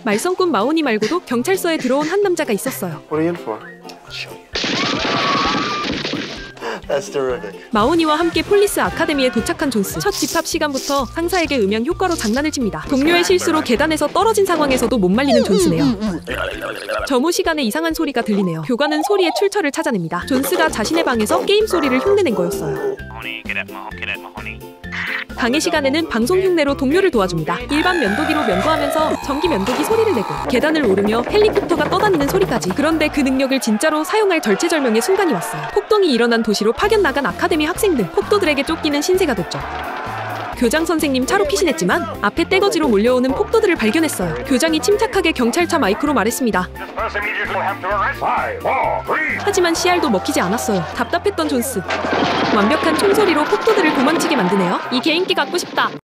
말썽꾼 마오니 말고도 경찰서에 들어온 한 남자가 있었어요. What are you in for? That's terrific. 마오니와 함께 폴리스 아카데미에 도착한 존스. 첫 집합 시간부터 상사에게 음향 효과로 장난을 칩니다. 동료의 실수로 계단에서 떨어진 상황에서도 못 말리는 존스네요. 점호 시간에 이상한 소리가 들리네요. 교관은 소리의 출처를 찾아냅니다. 존스가 자신의 방에서 게임 소리를 흉내낸 거였어요. 강의 시간에는 방송 흉내로 동료를 도와줍니다. 일반 면도기로 면도하면서 전기 면도기 소리를 내고 계단을 오르며 헬리콥터가 떠다니는 소리까지. 그런데 그 능력을 진짜로 사용할 절체절명의 순간이 왔어요. 폭동이 일어난 도시로 파견 나간 아카데미 학생들. 폭도들에게 쫓기는 신세가 됐죠. 교장 선생님 차로 피신했지만 앞에 떼거지로 몰려오는 폭도들을 발견했어요. 교장이 침착하게 경찰차 마이크로 말했습니다. 하지만 CR도 먹히지 않았어요. 답답했던 존스. 완벽한 총소리로 폭도들을 도망치게 만드네요. 이 개인기 갖고 싶다.